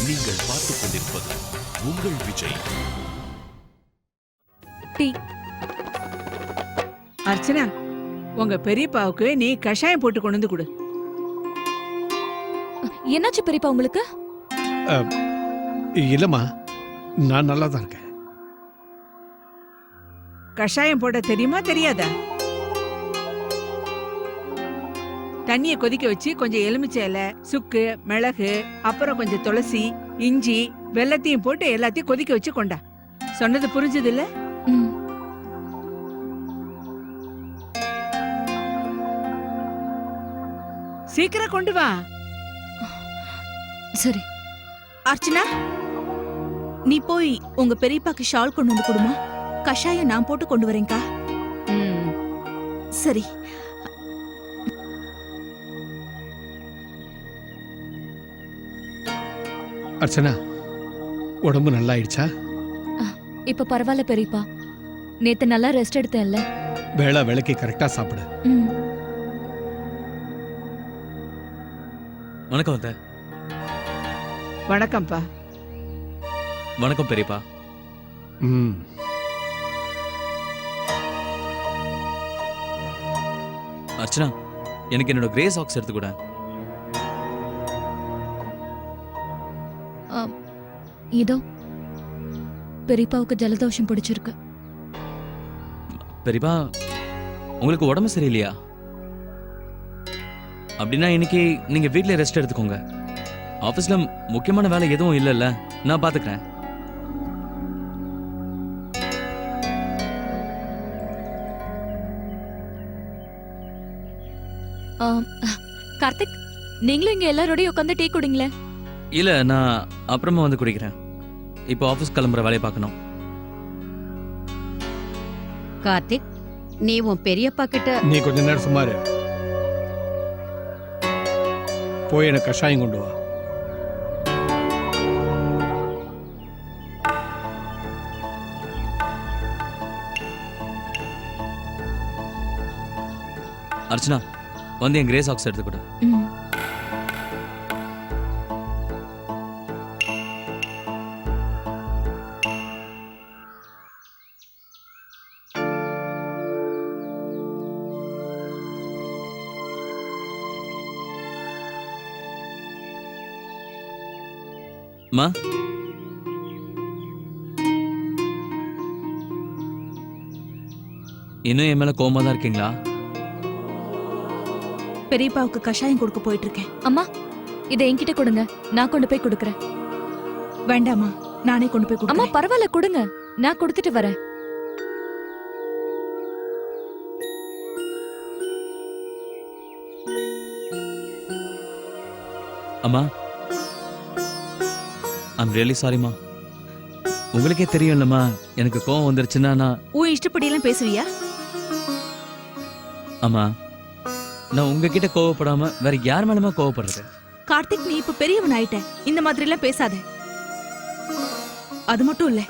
நீங்கள் பார்த்துக் கொண்டிருப்பது உங்கள் விஜய். அர்ச்சனா, உங்க பெரியப்பாவுக்கு நீ கஷாயம் போட்டு கொண்டு வந்து கொடு. என்னாச்சு பெரியப்பா உங்களுக்கு? இல்லம்மா, நான் நல்லா தான் இருக்கேன். கஷாயம் போட தெரியுமா தெரியாதா? தண்ணிய கொதிக்க வச்சு கொஞ்சம் எலுமிச்சை இலை, சுக்கு, மிளகு, அப்புறம் கொஞ்சம் துளசி, இஞ்சி, வெல்லத்தையும் போட்டு எல்லாத்தையும் கொதிக்க வச்சு கொண்டா. சொன்னது புரிஞ்சது இல்ல? சீக்கிரம் கொண்டு வா. சரி. அர்ச்சனா, நீ போய் உங்க பெரியப்பாக்கு ஷால் கொண்டு வந்து கொடுமா. கஷாயம் நான் போட்டு கொண்டு வரேன்க்கா. சரி. அர்ச்சனா, உடம்பு நல்லா ஆயிடுச்சா? இப்ப பரவாயில்ல பெரியப்பா. நேத்து நல்லா ரெஸ்ட் எடுத்தேன்ல. வேளா வேலைக்கு கரெக்டா சாப்பிடு. வணக்கம் அத்தை. வணக்கம்ப்பா. வணக்கம் பெரியப்பா. அர்ச்சனா, எனக்கு என்னோட கிரே சாக்ஸ் எடுத்துக்கூட. இதோ பெரியப்பாவுக்கு ஜலதோஷம் பிடிச்சிருக்கு. பெரியப்பா, உங்களுக்கு உடம்பு சரியில்லையா? அப்படின்னா இன்னைக்கு நீங்க வீட்ல ரெஸ்ட் எடுத்துக்கோங்க. ஆபீஸ்ல முக்கியமான வேலை எதுவும் இல்லைல்ல, நான் பாத்துக்கிறேன். கார்த்திக், நீங்களும் இங்க எல்லாரோடையும் உட்காந்து டீ குடிங்களே. இல்ல, நான் அப்புறமா வந்து குடிக்கிறேன். இப்போ ஆபீஸ் கிளம்புற வேலையை பார்க்கணும். கார்த்திக், நீ உன் பெரியப்பா கிட்ட நீ கொஞ்ச நேரம் சும்மா இரு. போய் எனக்கு கஷாயம் கொண்டு வா. அர்ச்சனா, வந்து என் கிரே சாக்ஸ் எடுத்துக்கூட. மா, இன்னும் என் மேல கோவமா தான் இருக்கீங்களா? பெரியப்பாவுக்கு கஷாயம் கொடுக்க போயிட்டு இருக்கேன். அம்மா, இதை என்கிட்ட கொடுங்க, நான் கொண்டு போய் கொடுக்கறேன். வேண்டாமா, நானே கொண்டு போய் அம்மா கொடுக்கிறேன். பரவாயில்ல, கொடுங்க, நான் கொடுத்துட்டு வரேன். அம்மா, ஐம் ரியலி சாரிம்மா. உங்களுக்கே தெரியும் இல்லம்மா, எனக்கு கோவம் வந்துருச்சுன்னா நான் உன் இஷ்டப்படி எல்லாம் பேசுவியா? அம்மா, நான் உங்ககிட்ட கோவப்படாம வேற யார் மேலமா கோவப்படுறது? கார்த்திக், நீ இப்ப பெரியவன் ஆயிட்ட. இந்த மாதிரி எல்லாம் பேசாத. அது மட்டும் இல்ல,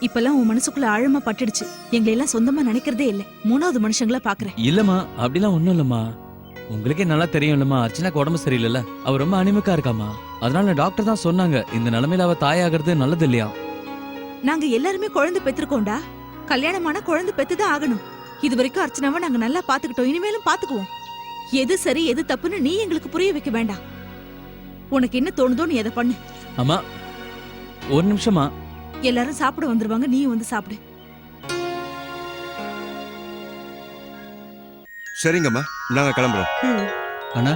இப்பெல்லாம் உன் மனசுக்குள்ள ஆழமா பட்டுடுச்சு. எங்களை எல்லாம் சொந்தமா நினைக்கிறதே இல்ல. மூணாவது மனுஷங்களா பாக்குறேன். இல்லம்மா, அப்படிலாம் ஒண்ணும் இல்லம்மா. உங்களுக்கே நல்லா தெரியும் இல்லம்மா, அர்ச்சனாக்கு உடம்பு சரியில்லைல்ல, அவ ரொம்ப அனிமிக்கா இருக்காமா. அதனால டாக்டர் தான் சொன்னாங்க, இந்த நிலைமையில அவ தாயாகிறது நல்லது இல்லையா. நாங்க எல்லாருமே குழந்தை பெற்றிருக்கோம்டா. கல்யாணமான குழந்தை பெத்துதான் ஆகணும். இது வரைக்கும் அர்ச்சனாவை நாங்க நல்லா பாத்துக்கிட்டோம், இனிமேலும் பாத்துக்குவோம். எது சரி எது தப்புன்னு நீ எங்களுக்கு புரிய வைக்க வேண்டாம். உனக்கு என்ன தோணுதோ நீ அதை பண்ணு. அம்மா, ஒரு நிமிஷமா. எல்லாரும் சாப்பிட வந்துருவாங்க, நீயும் வந்து சாப்பிடு. சரிங்கம்மா, நாங்க கிளம்புறோம். அண்ணா,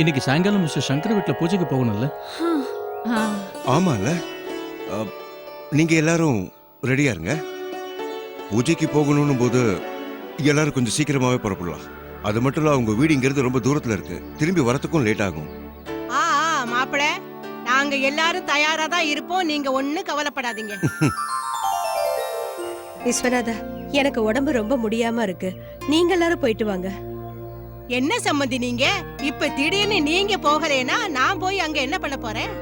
இன்னைக்கு சாயங்காலம் மிஸ்டர் சங்கர் வீட்டுல பூஜைக்கு போகணும்ல? ஆமால, நீங்க எல்லாரும் ரெடியா இருங்க. பூஜைக்கு போகணும்னு போது எல்லாரும் கொஞ்சம் சீக்கிரமாவே புறப்படலாம். அது மட்டும் இல்ல, அவங்க வீடு இங்கிருந்து ரொம்ப தூரத்துல இருக்கு. திரும்பி வரத்துக்கும் லேட் ஆகும். மாப்பிள, நாங்க எல்லாரும் தயாரா தான் இருப்போம். நீங்க ஒண்ணும் கவலைப்படாதீங்க. விஸ்வநாதா, எனக்கு உடம்பு ரொம்ப முடியாம இருக்கு. நீங்க எல்லாரும் போயிட்டு வாங்க. என்ன சம்மந்தி நீங்க இப்ப திடீர்னு நீங்க போகலேனா நான் போய் அங்க என்ன பண்ண போறேன்?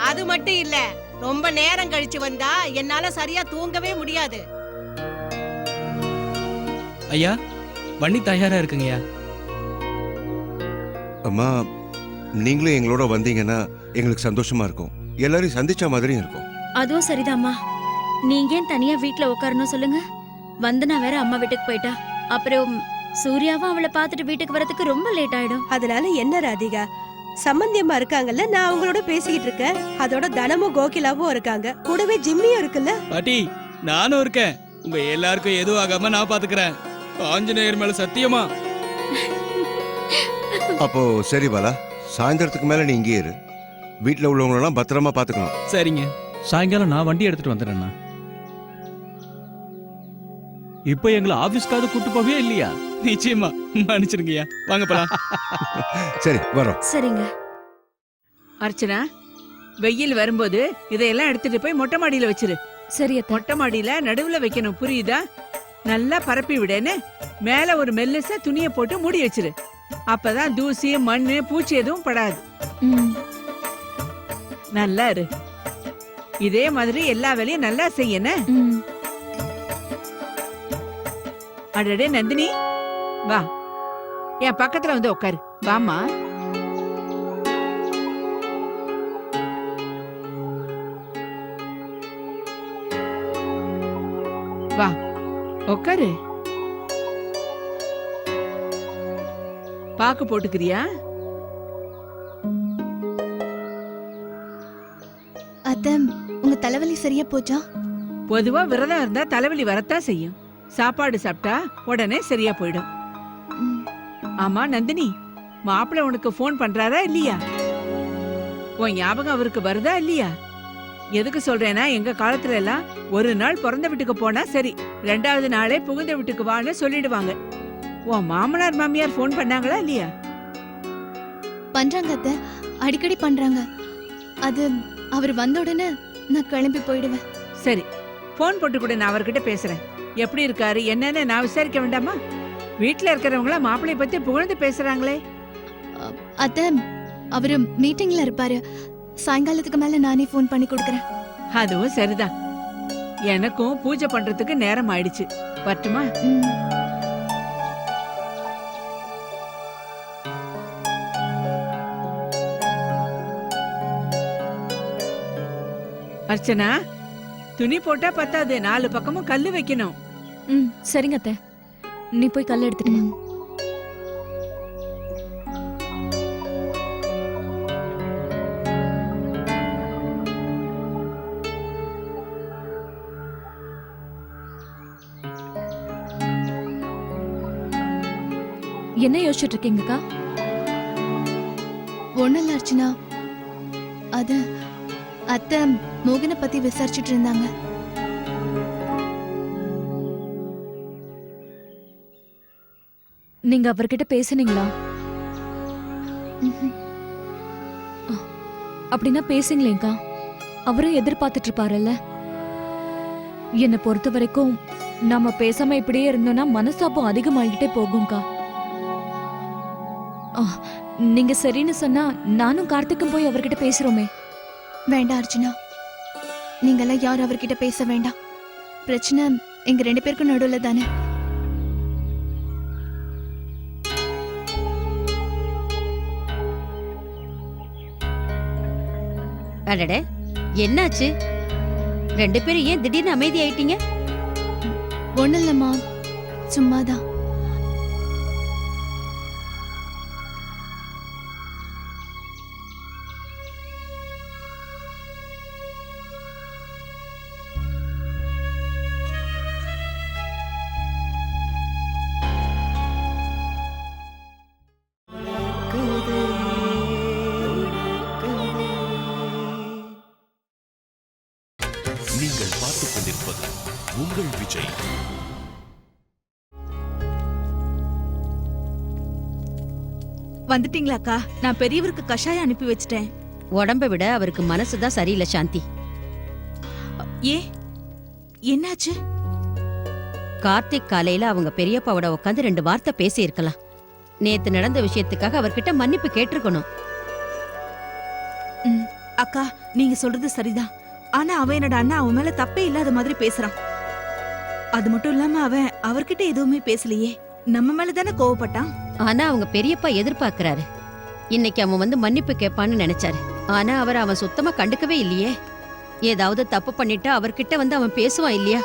அது மட்டும் இல்ல, ரொம்ப நேரம் கழிச்சு வந்தா என்னால சரியா தூங்கவே முடியாது. ஐயா, வண்டி தயாரா இருக்குங்கய்யா. அம்மா, நீங்களும் எங்களோட வந்தீங்கன்னா எங்களுக்கு சந்தோஷமா இருக்கும், எல்லாரையும் சந்திச்ச மாதிரியும் இருக்கும். அதுவும் சரிதாம்மா. நீங்க ஏன் தனியா வீட்ல உட்காரணும் சொல்லுங்க? வந்தனா வேற அம்மா வீட்டுக்கு போயிட்டா, அப்புறம் சூர்யாவும் அவளை பார்த்துட்டு வீட்டுக்கு வரதுக்கு ரொம்ப லேட் ஆயிடும். அதனால என்ன ராதிகா, சம்பந்தியம்மா இருக்காங்கல்ல, நான் அவங்களோட பேசிக்கிட்டு இருக்கேன். அதோட தனமும் கோகிலாவும் இருக்காங்க, கூடவே ஜிம்மியும் இருக்குல்ல. பாட்டி நானும் இருக்கேன். உங்க எல்லாருக்கும் எதுவும் ஆகாம நான் பாத்துக்கிறேன். ஆஞ்சநேயர் மேல சத்தியமா. அப்போ சரி பாலா, சாயந்தரத்துக்கு மேல நீ இங்கே இரு. வீட்டுல உள்ளவங்களெல்லாம் பத்திரமா பாத்துக்கணும். சரிங்க. சாயங்காலம் நான் வண்டி எடுத்துட்டு வந்துடுறேண்ணா. இப்போ எங்களை ஆபீஸ்க்காவது கூட்டு போவே இல்லையா? நிச்சயமா மன்னிச்சிருங்கய்யா. வாங்க போலாம். சரி வரோம். சரிங்க. அர்ச்சனா, வெயில் வரும்போது இதையெல்லாம் எடுத்துட்டு போய் மொட்டை மாடியில வச்சிரு. சரி அத்தை. மொட்டை மாடியில நடுவுல வைக்கணும், புரியுதா? நல்லா பரப்பி விடன்னு மேல ஒரு மெல்லிசா துணியை போட்டு மூடி வச்சிரு. அப்பதான் தூசி மண்ணு பூச்சி எதுவும் படாது. ம். நல்லா இரு. இதே மாதிரி எல்லா வேலையும் நல்லா செய்யன. ம். அடடே நந்தினி, வா, என் பக்கத்துல வந்து உட்காரு. வாமா. வா உட்காரு. பாக்கு போட்டுக்கிறியா? அத்தை, உங்க தலைவலி சரியா போச்சா? பொதுவா விரதம் இருந்தா தலைவலி வரத்தான் செய்யும். சாப்பாடு சாப்பிட்டா உடனே சரியா போயிடும். ஆமா நந்தினி, மாப்பிள்ளை உனக்கு போன் பண்றாரா இல்லையா? உன் ஞாபகம் அவருக்கு வருதா இல்லையா? எதுக்கு சொல்றேன்னா, எங்க காலத்துல எல்லாம் ஒரு நாள் பிறந்த வீட்டுக்கு போனா சரி, 2வது நாளே புகுந்த வீட்டுக்கு வான்னு சொல்லிடுவாங்க. உன் மாமனார் மாமியார் போன் பண்ணாங்களா இல்லையா? பண்றாங்க அத்தை, அடிக்கடி பண்றாங்க. அது அவர் வந்த உடனே நான் கிளம்பி போயிடுவேன். சரி, போன் போட்டு கூட நான் அவர்கிட்ட பேசுறேன். எப்படி இருக்காரு என்னன்னு நான் விசாரிக்க வேண்டாமா? வீட்டுல இருக்கிறவங்கள மாப்பிள்ளைய பத்தி புகழ்ந்து பேசுறாங்களே. அத்தை, அவரு மீட்டிங்ல இருப்பாரு. சாயங்காலத்துக்கு மேல நானே போன் பண்ணி கொடுக்கறேன். அதுவும் சரிதான். எனக்கும் பூஜை பண்றதுக்கு நேரம் ஆயிடுச்சு. வரட்டுமா? அர்ச்சனா, துணி போட்டா பத்தாது, 4 பக்கமும் கல்லு வைக்கணும். ம், சரிங்க அத்தை. நீ போய் கல் எடுத்துட்டு வா. என்ன யோசிச்சுட்டு இருக்கீங்கக்கா? ஒண்ணும் இல்ல அர்ச்சனா, அது அத்தை மோகனை பத்தி விசாரிச்சுட்டு இருந்தாங்க. நீங்க அவர்கிட்ட பேசுனீங்களா? அப்படின்னா பேசுங்களேங்கா, அவரும் எதிர்பார்த்துட்டு இருப்பாருல்ல. என்னை பொறுத்த வரைக்கும் நாம பேசாம இப்படியே இருந்தோம்னா மனசாப்பம் அதிகமாகிட்டே போகும்க்கா. நீங்க சரின்னு சொன்னா நானும் கார்த்திக்கும் போய் அவர்கிட்ட பேசுறோமே. வேண்டாம் அர்ச்சனா, நீங்கெல்லாம் யாரும் அவர்கிட்ட பேச வேண்டாம். பிரச்சனை எங்க 2 பேருக்கும் நடுவுல தானே. அடடே, என்னாச்சு? 2 பேரும் ஏன் திடீர்னு அமைதி ஆயிட்டீங்க? ஒண்ணும் இல்லம்மா, சும்மாதான். நீங்கள் பார்த்துக் கொண்டிருப்பது உங்கள் விஜய். வந்துட்டீங்களாக்கா? நான் பெரியவருக்கு கஷாயம் அனுப்பி வச்சிட்டேன். உடம்ப விட அவருக்கு மனசுதான் சரியில்லை சாந்தி. ஏ, என்னாச்சு? கார்த்திக் காலையில அவங்க பெரியப்பாவோட உட்காந்து 2 வார்த்தை பேசி இருக்கலாம். நேத்து நடந்த விஷயத்துக்காக அவர்கிட்ட மன்னிப்பு கேட்டிருக்கணும். அக்கா, நீங்க சொல்றது சரிதான். ஆனா அவன் என்னோட அண்ணா அவன் மேல தப்பே இல்லாத மாதிரி பேசுறான். அது மட்டும் இல்லாம அவன் அவர்கிட்ட எதுவுமே பேசலையே, நம்ம மேல தானே கோவப்பட்டான். ஆனா அவங்க பெரியப்பா எதிர்பார்க்கிறாரு. இன்னைக்கு அவன் வந்து மன்னிப்பு கேட்பான்னு நினைச்சாரு. ஆனா அவன் சுத்தமா கண்டுக்கவே இல்லையே. ஏதாவது தப்பு பண்ணிட்டா அவர்கிட்ட வந்து அவன் பேசுவான் இல்லையா?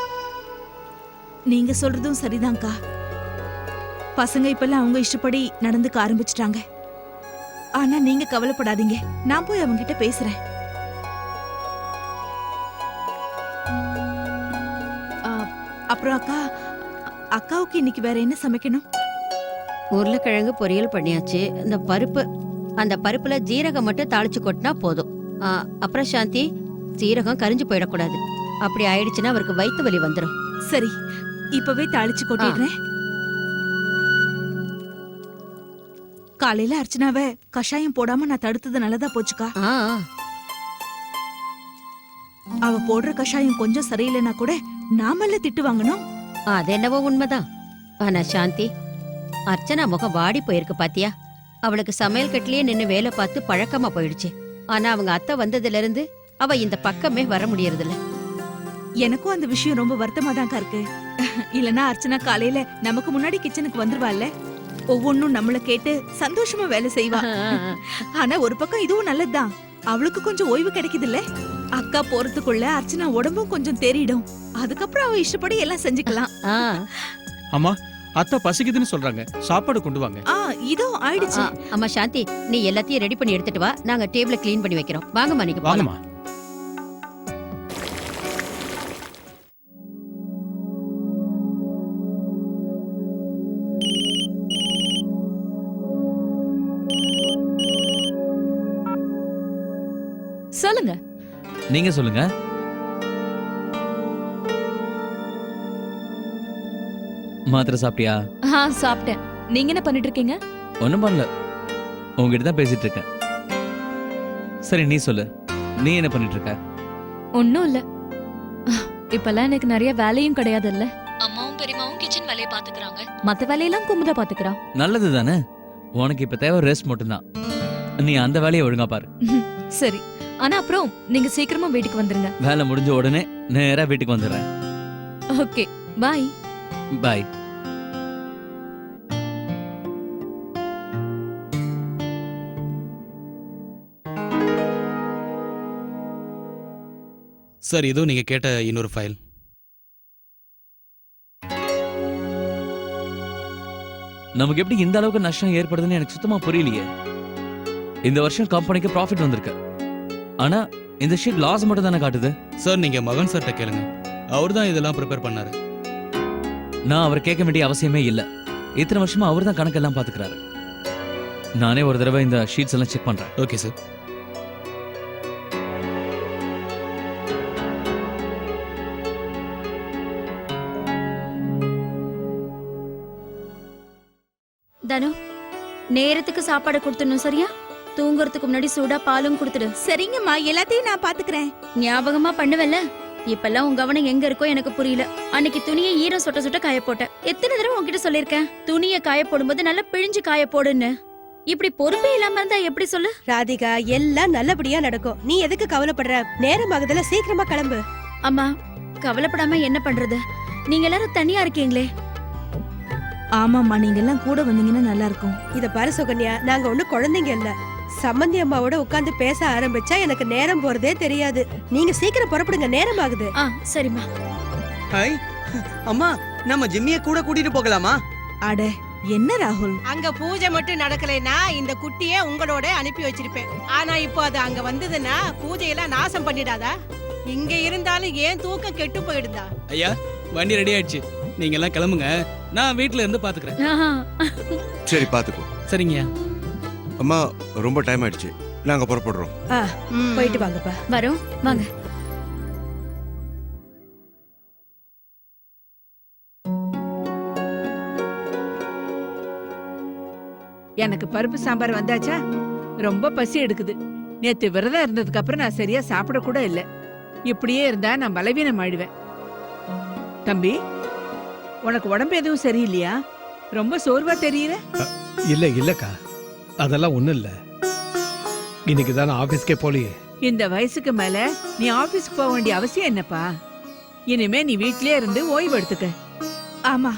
நீங்க சொல்றதும் சரிதான்க்கா. பசங்க இப்பெல்லாம் அவங்க இஷ்டப்படி நடந்துக்க ஆரம்பிச்சிட்டாங்க. ஆனா நீங்க கவலைப்படாதீங்க, நான் போய் அவங்க கிட்ட பேசுறேன். அப்புறம் அக்காவுக்கு இன்னைக்கு வேற என்ன சமைக்கணும்? உருளைக்கிழங்கு பொரியல் பண்ணியாச்சு. அந்த பருப்புல ஜீரகம் மட்டும் தாளிச்சு கொட்டினா போதும். அப்புறம் சாந்தி, ஜீரகம் கரிஞ்சு போயிடக்கூடாது. அப்படி ஆயிடுச்சுன்னா அவருக்கு வயிற்று வலி வந்துடும். சரி, இப்பவே தாளிச்சு கொட்டிடுறேன். காலையில அர்ச்சனாவை கஷாயம் போடாம நான் தடுத்தது நல்லதா போச்சுக்கா. அவ போடுற கஷாயம் கொஞ்சம் சரியில்லைன்னா கூட நாமல்ல திட்டு வாங்கணும். அது என்னவோ உண்மைதான். ஆனா சாந்தி, அர்ச்சனா முகம் வாடி போயிருக்கு பாத்தியா? அவளுக்கு சமையல் கட்டிலேயே நின்னு வேலை பார்த்து பழக்கமா போயிடுச்சு. ஆனா அவங்க அத்தை வந்ததுல இருந்து அவ இந்த பக்கமே வர முடியறதில்ல. எனக்கும் அந்த விஷயம் ரொம்ப வருத்தமா தான் இருக்கு. இல்லனா அர்ச்சனா காலையில நமக்கு முன்னாடி கிச்சனுக்கு வந்துருவாள்ல, ஒவ்வொன்னும் நம்மள கேட்டு சந்தோஷமா வேலை செய்வா. ஆனா ஒரு பக்கம் இதுவும் நல்லதுதான், அவளுக்கு கொஞ்சம் ஓய்வு கிடைக்குதுல்ல. அக்கா போறதுக்குள்ள அர்ச்சனா உடம்பும் கொஞ்சம் தேறிடும். அதுக்கப்புறம் அவ இஷ்டப்படி எல்லாம் செஞ்சுக்கலாம். அம்மா, அத்தை பசிக்குதுன்னு சொல்றாங்க, சாப்பாடு கொண்டு வாங்க. இதோ ஆயிடுச்சு. அம்மா சாந்தி, நீ எல்லாத்தையும் ரெடி பண்ணி எடுத்துட்டு வா. நாங்க டேபிள கிளீன் பண்ணி வைக்கிறோம். வாங்கம்மா, நீங்க வாங்கம்மா. சொல்லுங்க. நீங்க சொல்லுங்க. மாத்திரை சாப்பிட்டியா? சாப்பிட்டேன். நீங்க என்ன பண்ணிட்டு இருக்கீங்க? ஒண்ணும் பண்ணல, உங்ககிட்ட தான் பேசிட்டு இருக்கேன். சரி, நீ சொல்லு, நீ என்ன பண்ணிட்டு இருக்க? ஒன்னும் இல்ல. இப்பெல்லாம் எனக்கு நிறைய வேலையும் கிடையாது இல்ல. அம்மாவும் பெரியமாவும் கிச்சன் வேலையை பாத்துக்கறாங்க. மத்த வேலையெல்லாம் குமுதா பாத்துக்கறா. நல்லது தானே. உனக்கு இப்ப தேவை ரெஸ்ட் மட்டும்தான். நீ அந்த வேலையை ஒழுங்கா பாரு. சரி, ஆனா அப்புறம் நீங்க சீக்கிரமா வீட்டுக்கு வந்துருங்க. வேலை முடிஞ்ச உடனே நேரா வீட்டுக்கு வந்துடுறேன். ஓகே, பாய். பாய். சார், இதோ நீங்க கேட்ட இன்னொரு ஃபைல். நமக்கு எப்படி இந்த அளவுக்கு நஷ்டம் ஏற்படுதுன்னு எனக்கு சுத்தமா புரியலையே. இந்த வருஷம் கம்பெனிக்கு ப்ராஃபிட் வந்திருக்கு, ஆனா இந்த ஷீட் லாஸ் மட்டும் தானே காட்டுது. சார், நீங்க மகன் சார்ட்ட கேளுங்க, அவர் தான் இதெல்லாம் ப்ரிப்பேர் பண்ணாரு. நான் அவர் கேட்க வேண்டிய அவசியமே இல்லை. இத்தனை வருஷமா அவர் தான் கணக்கெல்லாம் பாத்துக்கிறாரு. நானே ஒரு தடவை இந்த ஷீட்ஸ் எல்லாம் செக் பண்றேன். Okay sir. தனு, நேரத்துக்கு சாப்பாடு கொடுத்துடணும், சரியா? தூங்குறதுக்கு முன்னாடி சூடா பாலும் கொடுத்துடு. சரிங்கம்மா, எல்லாத்தையும் நான் பாத்துக்கிறேன். ஞாபகமா பண்ணுவல்ல? இப்பெல்லாம் உன் கவனம் எங்க இருக்கோ எனக்கு புரியல. அன்னைக்கு துணியை ஈரம் சொட்ட சொட்ட காய போட்டேன். எத்தனை தடவை உன்கிட்ட சொல்லிருக்கேன், துணியை காய போடும்போது நல்லா பிழிஞ்சு காய போடுன்னு. இப்படி பொறுப்பே இல்லாம இருந்தா எப்படி சொல்லு? ராதிகா, எல்லாம் நல்லபடியா நடக்கும். நீ எதுக்கு கவலைப்படுற? நேரம் ஆகுதுல, சீக்கிரமா கிளம்பு. அம்மா, கவலைப்படாம என்ன பண்றது? நீங்க எல்லாரும் தனியா இருக்கீங்களே. ஆமாம்மா, நீங்க எல்லாம் கூட வந்தீங்கன்னா நல்லா இருக்கும். இத பாரு சுகன்யா, நாங்க ஒண்ணு குழந்தைங்க இல்ல. சம்பந்தி அம்மாவோட உட்கார்ந்து பேச ஆரம்பிச்சா எனக்கு நேரம் போறதே தெரியாது. நீங்க சீக்கிரம் புறப்படுங்க, நேரம் ஆகுது. சரிம்மா. ஹாய் அம்மா, நம்ம ஜிம்மிய கூட கூட்டிட்டு போகலாமா? அட என்ன ராகுல், அங்க பூஜை மட்டும் நடக்கலைன்னா இந்த குட்டியே உங்களோட அனுப்பி வச்சிருப்பேன். ஆனா இப்போ அது அங்க வந்ததுன்னா பூஜையெல்லாம் நாசம் பண்ணிடாதா? இங்க இருந்தாலும் ஏன் தூக்கம் கெட்டு போயிடுதா? ஐயா, வண்டி ரெடி ஆயிடுச்சு, நீங்க எல்லாம் கிளம்புங்க, நான் வீட்ல இருந்து பாத்துக்கிறேன். சரி, பாத்துக்கோ. சரிங்கய்யா. அம்மா, ரொம்ப டைம் ஆயிடுச்சு, நாங்க புறப்படுறோம். போயிட்டு வாங்கப்பா. வரோம், வாங்க. எனக்கு பருப்பு சாம்பார் வந்தாச்சா? ரொம்ப பசி எடுக்குது. நேத்து விரதம் இருந்ததுக்கு அப்புறம் நான் சரியா சாப்பிட கூட இல்ல. இப்படியே இருந்தா நான் பலவீனம் ஆயிடுவேன். தம்பி, உனக்கு உடம்பு எதுவும் சரியில்லையா? ரொம்ப சோர்வா தெரியல. இல்ல இல்லக்கா, அதெல்லாம் ஒண்ணும் இல்ல. இன்னைக்கு தானே ஆபீஸ்க்கே போலியே. இந்த வயசுக்கு மேல நீ ஆபீஸ்க்கு போக வேண்டிய அவசியம் என்னப்பா? இனிமே நீ வீட்லயே இருந்து ஓய்வு எடுத்துக்க. ஆமா,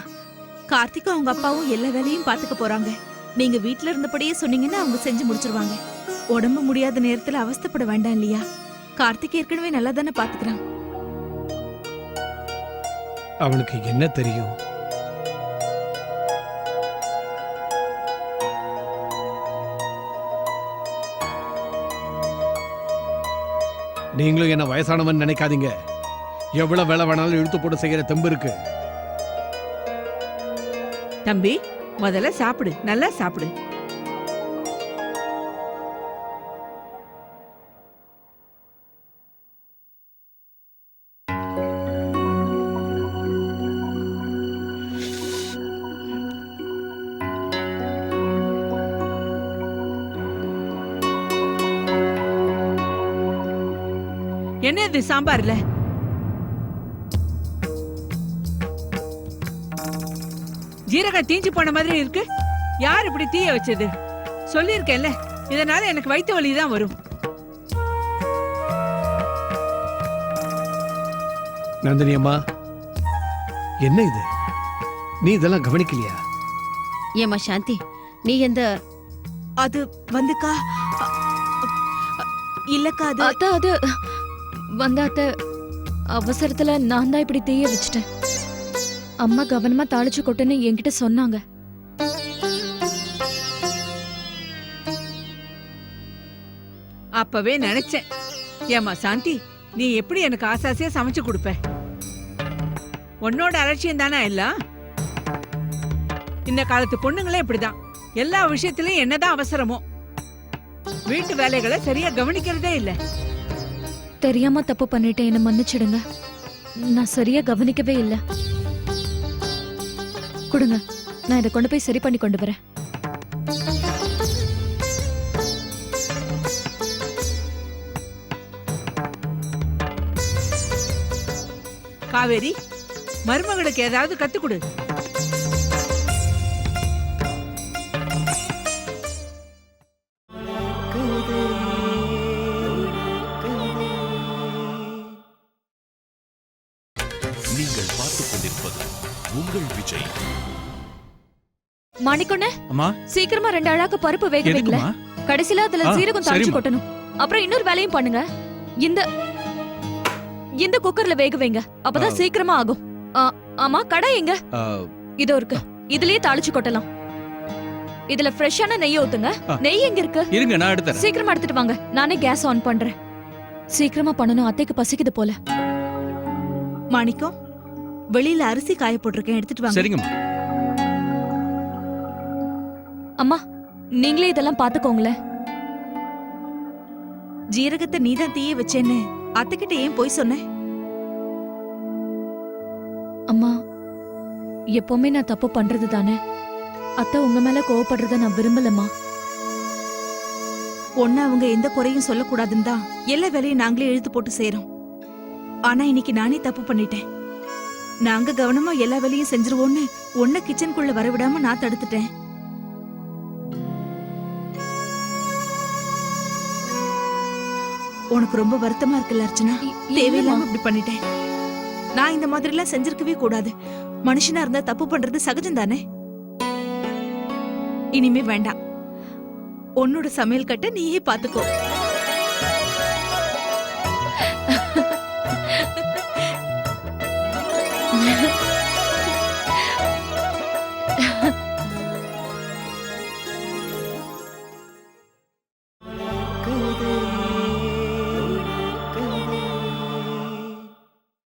கார்த்திக்கும் அவங்க அப்பாவும் எல்லா வேலையும் பாத்துக்க போறாங்க. நீங்க வீட்ல இருந்தபடியே சொன்னீங்கன்னா அவங்க செஞ்சு முடிச்சிருவாங்க. உடம்பு முடியாத நேரத்துல அவஸ்தைப்பட வேண்டாம் இல்லையா? கார்த்திக் ஏற்கனவே நல்லா தானே பாத்துக்கிறான். அவனுக்கு என்ன தெரியும்? நீங்களும் என்ன வயசானவன் நினைக்காதீங்க. எவ்வளவு வேலை வேணாலும் இழுத்து போட்டு செய்யற தெம்பு இருக்கு. தம்பி முதல்ல சாப்பிடு, நல்லா சாப்பிடு. என்ன இது சாம்பார்ல? ஜீரகம் தீஞ்சு போன மாதிரி இருக்கு. யார் இப்படி தீய வச்சது? சொல்லிருக்கேன்ல, இதனால எனக்கு வயிற்று வலி தான் வரும். நந்தினி அம்மா, என்ன இது? நீ இதெல்லாம் கவனிக்கலையா? ஏமா சாந்தி, நீ எந்த அது வந்துக்கா, இல்லக்கா, அது அது வந்தாத்த அவசரத்துல நான் தான் இப்படி தீய வச்சிட்டேன். அம்மா கவனமா தாளிச்சு கொட்டுன்னு என்கிட்ட சொன்னாங்க. அப்பவே நினைச்சேன். ஏமா சாந்தி, நீ எப்படி எனக்கு ஆசாசியா சமைச்சு கொடுப்ப? உன்னோட அலட்சியம் தானே எல்லாம். இந்த காலத்து பொண்ணுங்களே இப்படிதான். எல்லா விஷயத்திலயும் என்னதான் அவசரமோ. வீட்டு வேலைகளை சரியா கவனிக்கிறதே இல்ல. தெரியாம தப்பு பண்ணிட்டேன், என்ன மன்னிச்சிடுங்க. நான் சரியா கவனிக்கவே இல்ல. கொடுங்க, நான் இதை கொண்டு போய் சரி பண்ணி கொண்டு வரேன். காவேரி, மருமகளுக்கு ஏதாவது கத்துக்கொடு. நீங்கள் பார்த்துக் கொண்டிருப்பது உங்கள் விஜய். மாணிக்கொண்ணே, அம்மா சீக்கிரமா 2 அழாக்கு பருப்பு வேக வைக்கல. எதுக்குமா? கடைசில அதுல ஆ, சீரகம் தாளிச்சு சரிம்மா. கொட்டணும். அப்புறம் இன்னொரு வேலையும் பண்ணுங்க. இந்த இந்த குக்கர்ல வேக வைங்க, அப்பதான் சீக்கிரமா ஆகும். ஆமா, கடை எங்க? இதோ இருக்கு. இதுலயே தாளிச்சு கொட்டலாம். இதுல ஃப்ரெஷ்ஷான நெய் ஊத்துங்க. நெய் எங்க இருக்கு? இருங்க, நான் எடுத்துறேன். சீக்கிரமா எடுத்துட்டு வாங்க. நானே கேஸ் ஆன் பண்றேன். சீக்கிரமா பண்ணணும், அத்தைக்கு பசிக்குது போல. மாணிக்கம், வெளியில அரிசி காய போட்டிருக்கேன், எடுத்துட்டு வாங்க. சரிங்கம்மா. அம்மா, நீங்களே இதெல்லாம் பாத்துக்கோங்களேன். ஜீரகத்தை நீதான் தீய வச்சேன்னு அத்தைக்கிட்ட ஏன் போய் சொன்ன? அம்மா, எப்பவுமே நான் தப்பு பண்றது தானே. அத்தை உங்க மேல கோவப்படுறத நான் விரும்பலம்மா. ஒன்னு அவங்க எந்த குறையும் சொல்லக்கூடாதுன்னு தான் எல்லா வேலையும் நாங்களே இழுத்து போட்டு செய்யறோம். ஆனா இன்னைக்கு நானே தப்பு பண்ணிட்டேன். நாங்க கவனமா எல்லா வேலையும் செஞ்சிருவோம்னு ஒன்ன கிச்சனுக்குள்ள வரவிடாம நான் தடுத்துட்டேன். உனக்கு ரொம்ப வருத்தமா இருக்குல்ல அர்ச்சனா? தேவையில்லாம இப்படி பண்ணிட்டேன். நான் இந்த மாதிரி எல்லாம் செஞ்சிருக்கவே கூடாது. மனுஷனா இருந்தா தப்பு பண்றது சகஜம் தானே. இனிமே வேண்டாம். உன்னோட சமையல் கட்ட நீயே பாத்துக்கோ.